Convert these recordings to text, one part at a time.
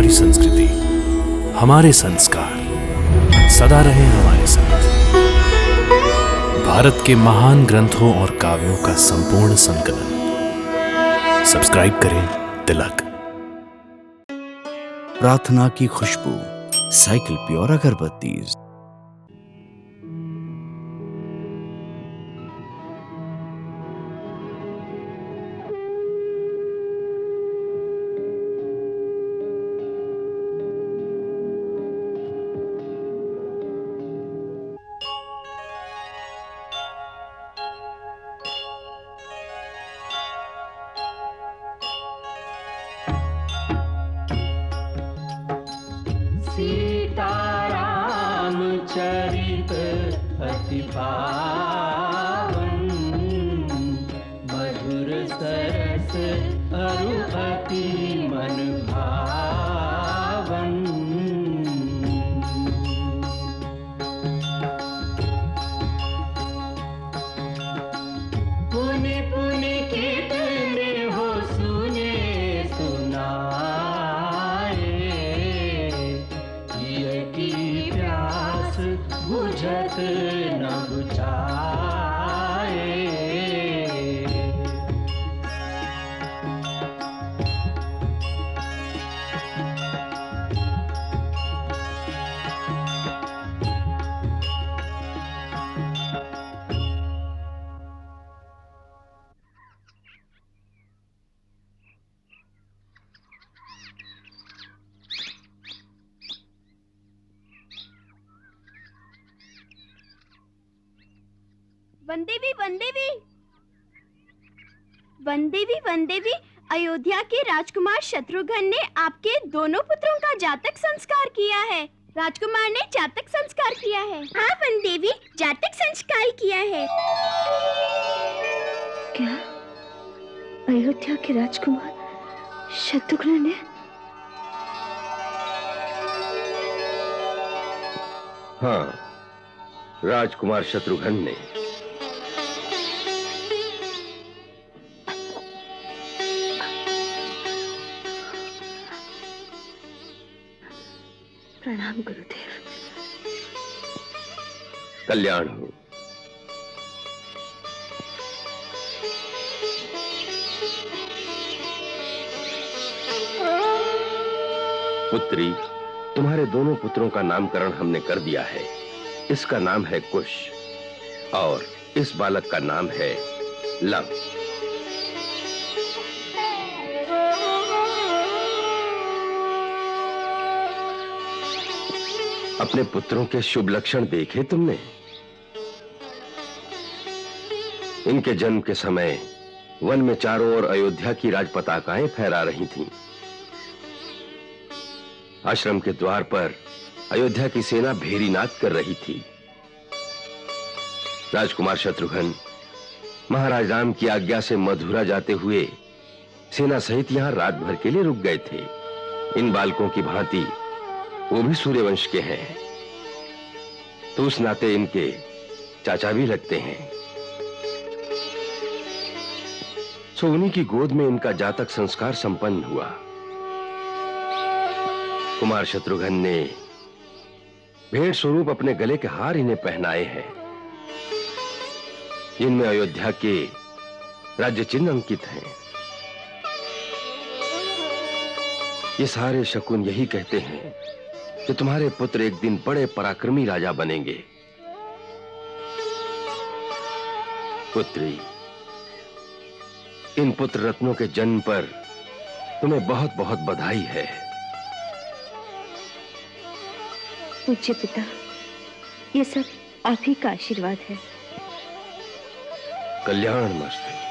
हमारी संस्कृति, हमारे संस्कार सदा रहे हमारे साथ। भारत के महान ग्रंथों और काव्यों का संपूर्ण संकलन। सब्सक्राइब करें तिलक। प्रार्थना की खुशबू, साइकिल प्योर अगरबत्ती। सीताराम चरित अति पावन, मधुर सरस अरु अति मन भावन। पुनि पुनि कीर्तने हो सुने सुनाए, की प्यास बुझत न बुझाए। वनदेवी वनदेवी वनदेवी वनदेवी, अयोध्या के राजकुमार शत्रुघ्न ने आपके दोनों पुत्रों का जातक संस्कार किया है। राजकुमार ने जातक संस्कार किया है। हाँ वनदेवी, जातक संस्कार किया है। क्या अयोध्या के राजकुमार शत्रुघ्न ने? हाँ, राजकुमार शत्रुघ्न ने। प्रणाम गुरुदेव। कल्याण हो। पुत्री, तुम्हारे दोनों पुत्रों का नामकरण हमने कर दिया है। इसका नाम है कुश और इस बालक का नाम है लव। अपने पुत्रों के शुभ लक्षण देखे तुमने? इनके जन्म के समय वन में चारों ओर अयोध्या की राज पताकाएं फहरा रही थीं। आश्रम के द्वार पर अयोध्या की सेना भेरी नाद कर रही थी। राजकुमार शत्रुघ्न महाराज राम की आज्ञा से मथुरा जाते हुए सेना सहित यहां रात भर के लिए रुक गए थे। इन बालकों की भांति वो भी सूर्यवंश के हैं, तो उस नाते इनके चाचा भी लगते हैं। सो उन्हीं की गोद में इनका जातक संस्कार संपन्न हुआ। कुमार शत्रुघ्न ने भेंट स्वरूप अपने गले के हार इन्हें पहनाए हैं, जिनमें अयोध्या के राज्य चिन्ह अंकित हैं। ये सारे शकुन यही कहते हैं कि तुम्हारे पुत्र एक दिन बड़े पराक्रमी राजा बनेंगे। पुत्री, इन पुत्र रत्नों के जन्म पर तुम्हें बहुत बहुत बधाई है। पूज्य पिता, ये सब आप ही का आशीर्वाद है। कल्याण मस्तु।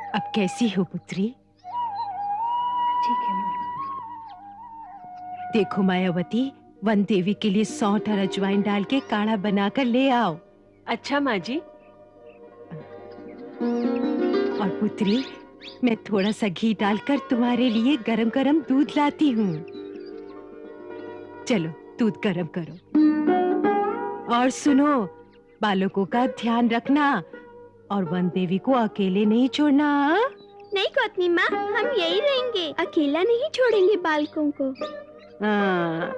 अब कैसी हो पुत्री? ठीक है माँ। देखो मायावती, वन देवी के लिए सौंठ और अजवाइन डाल के काढ़ा बनाकर ले आओ। अच्छा माँ जी। और पुत्री, मैं थोड़ा सा घी डालकर तुम्हारे लिए गरम गरम दूध लाती हूँ। चलो दूध गरम करो। और सुनो, बालकों का ध्यान रखना और वन देवी को अकेले नहीं छोड़ना। हाँ? नहीं गोतनी माँ, हम यही रहेंगे, अकेला नहीं छोड़ेंगे बालकों को। हाँ।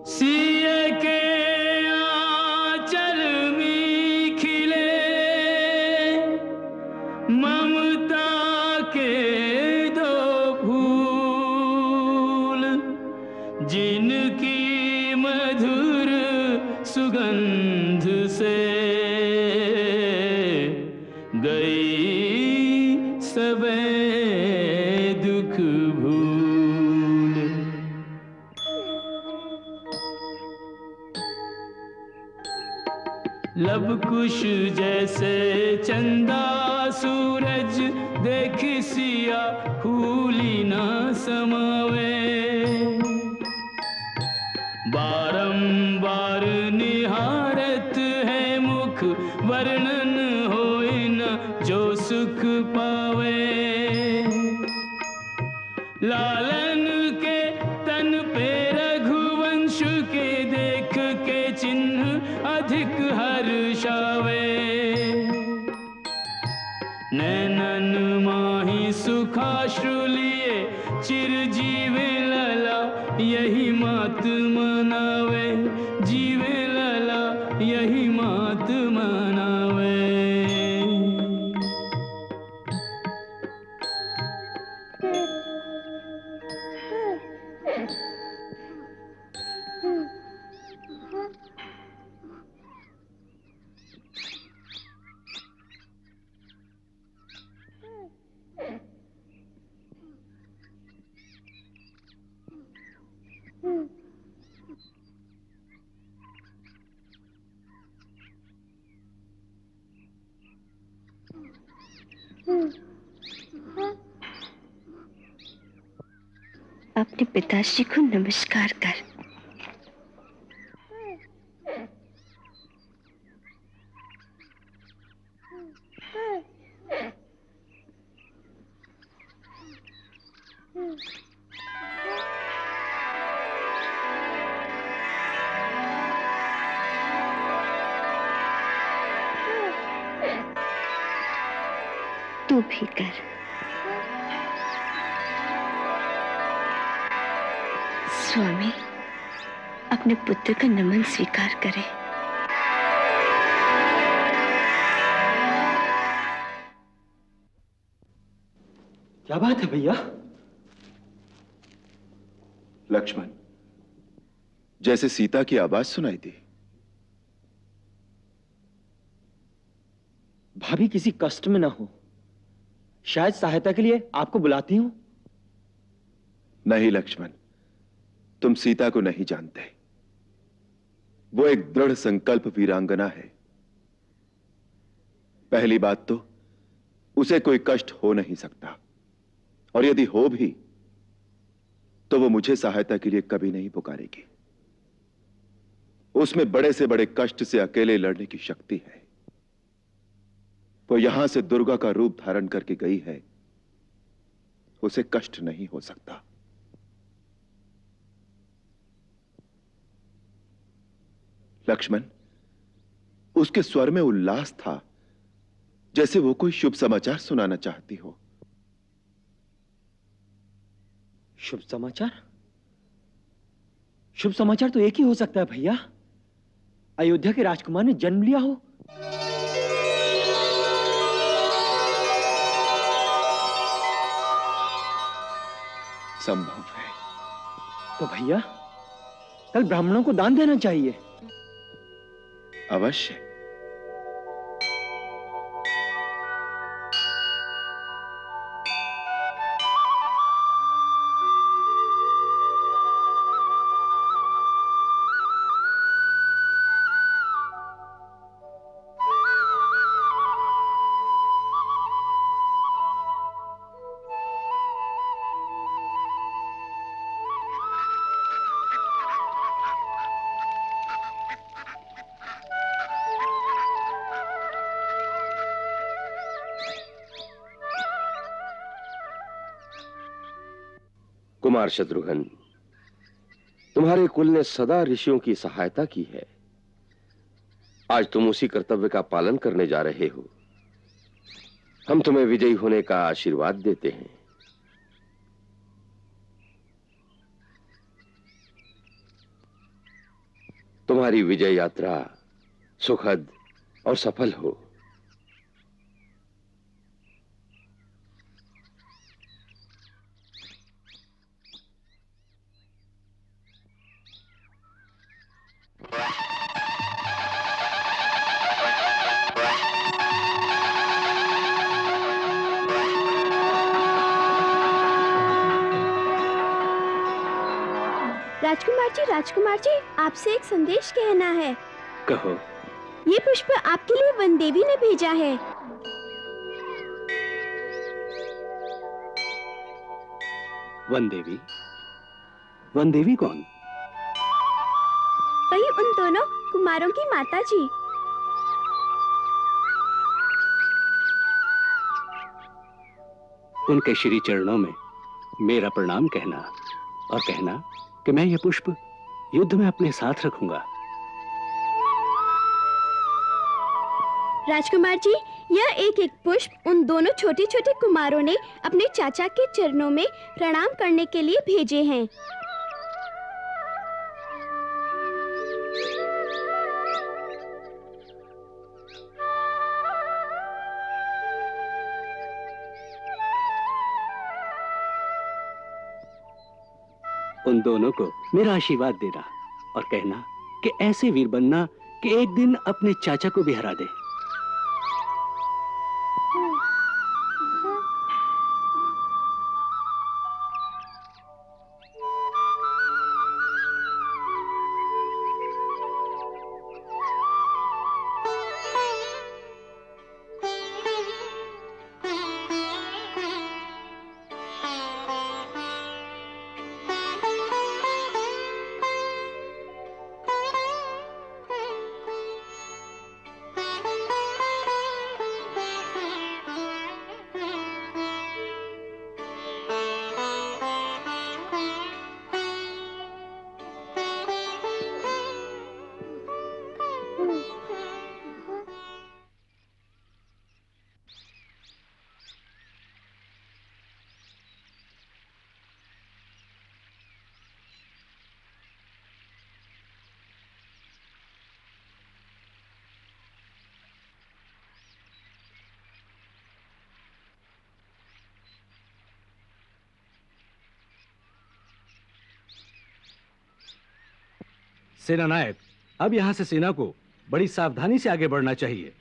सिए के आंचल में खिले ममता के दो फूल, जिनकी मधुर सुगंध से गई सबे दुख भूल। लब कुश जैसे चंदा सूरज, देख सिया फूली ना समावे। बारंबार निहारत है मुख, वर्णन होए न जो सुख पावे। लालन के तन पे रघुवंश के देख के चिन्ह अधिक हर्षावे। नैनन माही सुखाश्रु लिए चिरजीवे लला, यही मात मनावे। जीवे लला यही मात मनावे। अपने पिताश्री को नमस्कार कर। तू भी कर। स्वामी, अपने पुत्र का नमन स्वीकार करें। क्या बात है भैया? लक्ष्मण, जैसे सीता की आवाज सुनाई दी। भाभी किसी कष्ट में ना हो, शायद सहायता के लिए आपको बुलाती हूं। नहीं लक्ष्मण, तुम सीता को नहीं जानते। वो एक दृढ़ संकल्प वीरांगना है। पहली बात तो उसे कोई कष्ट हो नहीं सकता, और यदि हो भी तो वो मुझे सहायता के लिए कभी नहीं पुकारेगी। उसमें बड़े से बड़े कष्ट से अकेले लड़ने की शक्ति है। वो यहां से दुर्गा का रूप धारण करके गई है, उसे कष्ट नहीं हो सकता। लक्ष्मण, उसके स्वर में उल्लास था, जैसे वो कोई शुभ समाचार सुनाना चाहती हो। शुभ समाचार? शुभ समाचार तो एक ही हो सकता है भैया, अयोध्या के राजकुमार ने जन्म लिया हो। संभव है। तो भैया, कल ब्राह्मणों को दान देना चाहिए। अवश्य। कुमार शत्रुघ्न, तुम्हारे कुल ने सदा ऋषियों की सहायता की है। आज तुम उसी कर्तव्य का पालन करने जा रहे हो। हम तुम्हें विजयी होने का आशीर्वाद देते हैं। तुम्हारी विजय यात्रा सुखद और सफल हो। राजकुमार जी, आपसे एक संदेश कहना है। कहो। ये पुष्प आपके लिए वन देवी ने भेजा है। वन देवी? वन देवी कौन? वही उन दोनों कुमारों की माता जी। उनके श्री चरणों में मेरा प्रणाम कहना और कहना कि मैं ये पुष्प युद्ध में अपने साथ रखूंगा। राजकुमार जी, यह एक पुष्प उन दोनों छोटे छोटे कुमारों ने अपने चाचा के चरणों में प्रणाम करने के लिए भेजे हैं। उन दोनों को मेरा आशीर्वाद देना और कहना कि ऐसे वीर बनना कि एक दिन अपने चाचा को भी हरा दे। सेना नायक, अब यहां से सेना को बड़ी सावधानी से आगे बढ़ना चाहिए।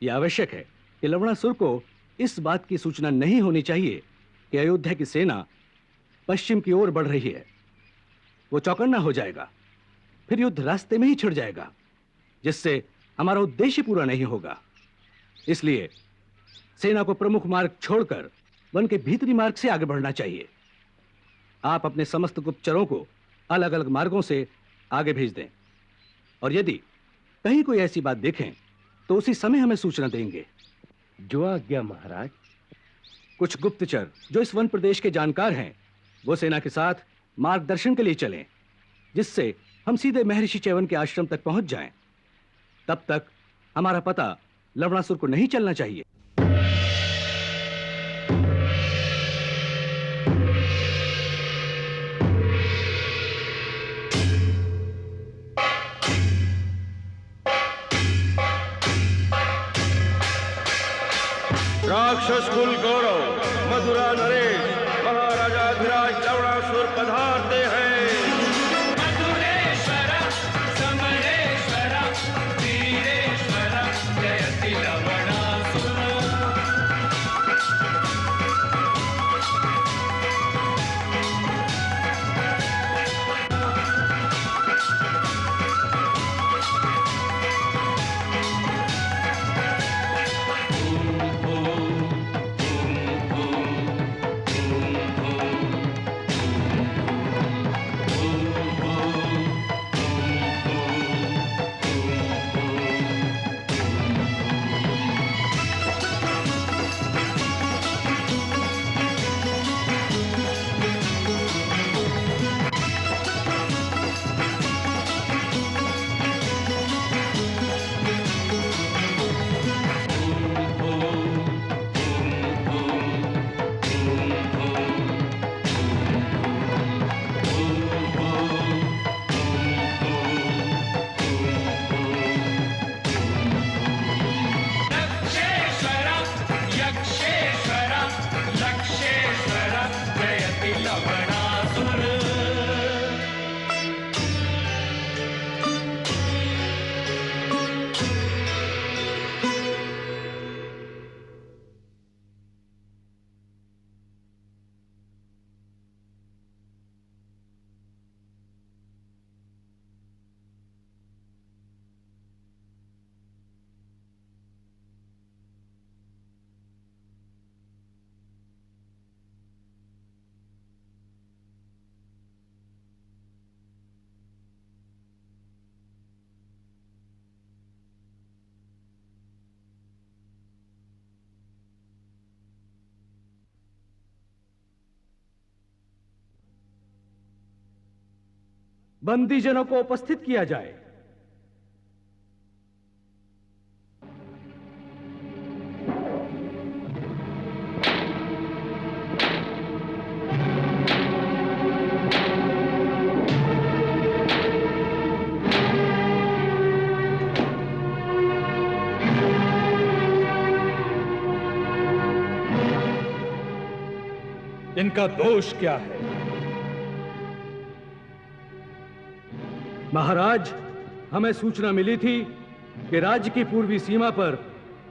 यह आवश्यक है कि लवणासुर को इस बात की सूचना नहीं होनी चाहिए कि अयोध्या की सेना पश्चिम की ओर बढ़ रही है। वो चौकन्ना हो जाएगा, फिर युद्ध रास्ते में ही छिड़ जाएगा, जिससे हमारा उद्देश्य पूरा नहीं होगा। इसलिए सेना को प्रमुख मार्ग छोड़कर वन के भीतरी मार्ग से आगे बढ़ना चाहिए। आप अपने समस्त गुप्तचरों को अलग अलग मार्गों से आगे भेज दें, और यदि कहीं कोई ऐसी बात देखें तो उसी समय हमें सूचना देंगे। जो आज्ञा महाराज। कुछ गुप्तचर जो इस वन प्रदेश के जानकार हैं, वो सेना के साथ मार्गदर्शन के लिए चलें, जिससे हम सीधे महर्षि च्यवन के आश्रम तक पहुंच जाएं। तब तक हमारा पता लवणासुर को नहीं चलना चाहिए। राक्षस कुल गौरव मधुरा नरेश महाराजाधिराज लवणासुर पधारते हैं। बंदीजनों को उपस्थित किया जाए। इनका दोष क्या है? महाराज, हमें सूचना मिली थी कि राज्य की पूर्वी सीमा पर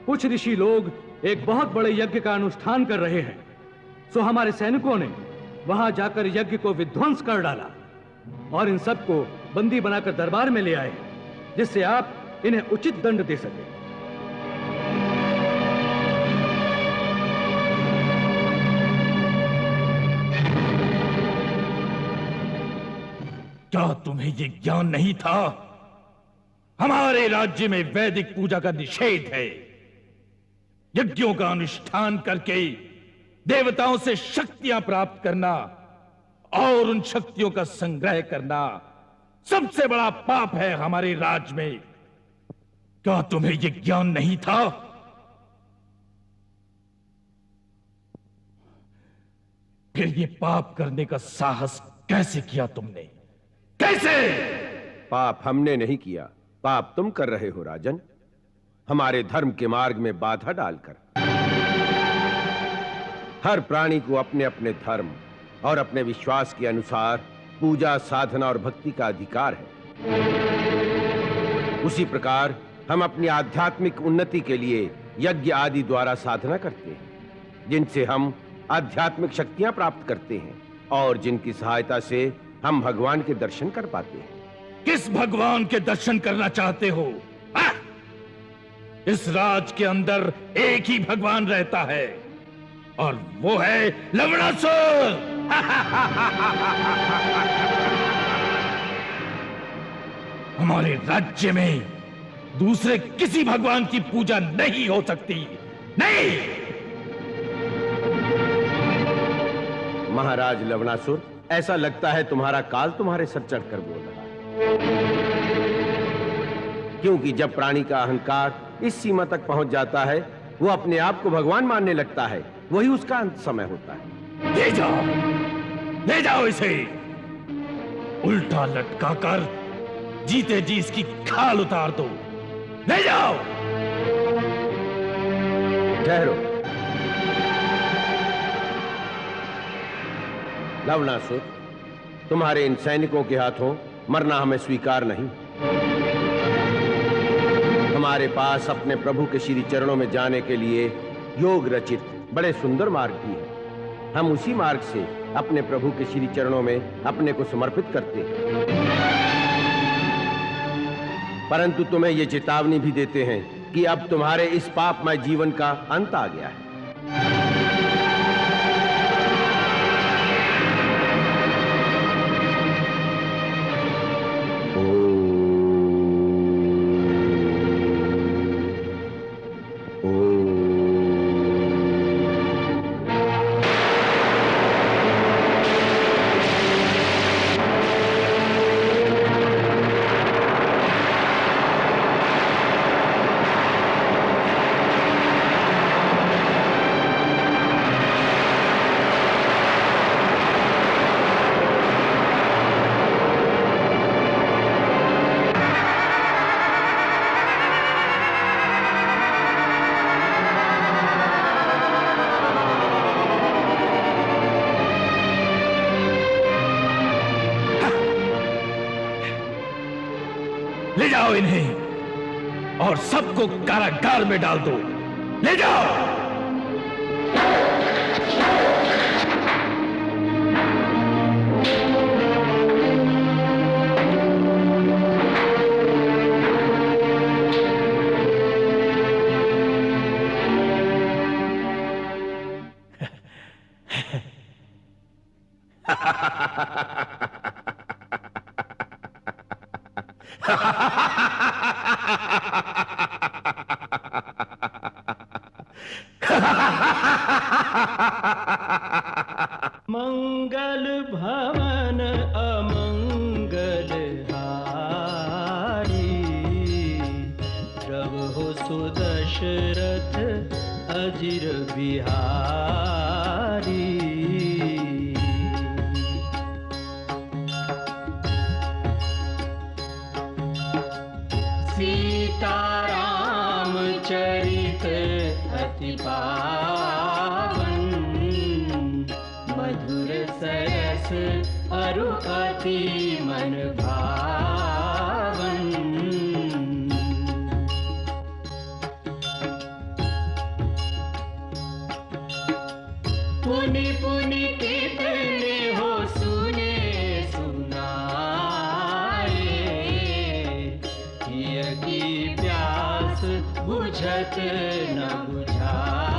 कुछ ऋषि लोग एक बहुत बड़े यज्ञ का अनुष्ठान कर रहे हैं। सो हमारे सैनिकों ने वहां जाकर यज्ञ को विध्वंस कर डाला और इन सबको बंदी बनाकर दरबार में ले आए, जिससे आप इन्हें उचित दंड दे सके। क्या तुम्हें ये ज्ञान नहीं था? हमारे राज्य में वैदिक पूजा का निषेध है। यज्ञों का अनुष्ठान करके देवताओं से शक्तियां प्राप्त करना और उन शक्तियों का संग्रह करना सबसे बड़ा पाप है हमारे राज्य में। क्या तुम्हें ये ज्ञान नहीं था? फिर ये पाप करने का साहस कैसे किया तुमने? कैसे? पाप हमने नहीं किया, पाप तुम कर रहे हो राजन, हमारे धर्म के मार्ग में बाधा डालकर। हर प्राणी को अपने अपने धर्म और अपने विश्वास के अनुसार पूजा, साधना और भक्ति का अधिकार है। उसी प्रकार हम अपनी आध्यात्मिक उन्नति के लिए यज्ञ आदि द्वारा साधना करते हैं, जिनसे हम आध्यात्मिक शक्तियां प्राप्त करते हैं और जिनकी सहायता से हम भगवान के दर्शन कर पाते हैं। किस भगवान के दर्शन करना चाहते हो? इस राज के अंदर एक ही भगवान रहता है और वो है लवणासुर। हमारे राज्य में दूसरे किसी भगवान की पूजा नहीं हो सकती। नहीं। महाराज लवणासुर, ऐसा लगता है तुम्हारा काल तुम्हारे सर चढ़कर बोल रहा है, क्योंकि जब प्राणी का अहंकार इस सीमा तक पहुंच जाता है, वो अपने आप को भगवान मानने लगता है, वही उसका अंत समय होता है। ले जाओ इसे, उल्टा लटकाकर जीते जी इसकी खाल उतार दो। ले जाओ। ठहरो लवणासुर, तुम्हारे इन सैनिकों के हाथों मरना हमें स्वीकार नहीं। हमारे पास अपने प्रभु के श्री चरणों में जाने के लिए योग रचित बड़े सुंदर मार्ग भी है। हम उसी मार्ग से अपने प्रभु के श्री चरणों में अपने को समर्पित करते हैं। परंतु तुम्हें यह चेतावनी भी देते हैं कि अब तुम्हारे इस पापमय जीवन का अंत आ गया है। ले जाओ इन्हें और सबको कारागार में डाल दो। ले जाओ। मंगल भवन अमंगल सुदशरथ अजिर बिहारी। सीताराम चरित अति पावन, मधुर सरस अरु अति मन भावन। पुनि पुनि कितने हो सुने सुनाए, हिय की प्यास बुझत न बुझाए।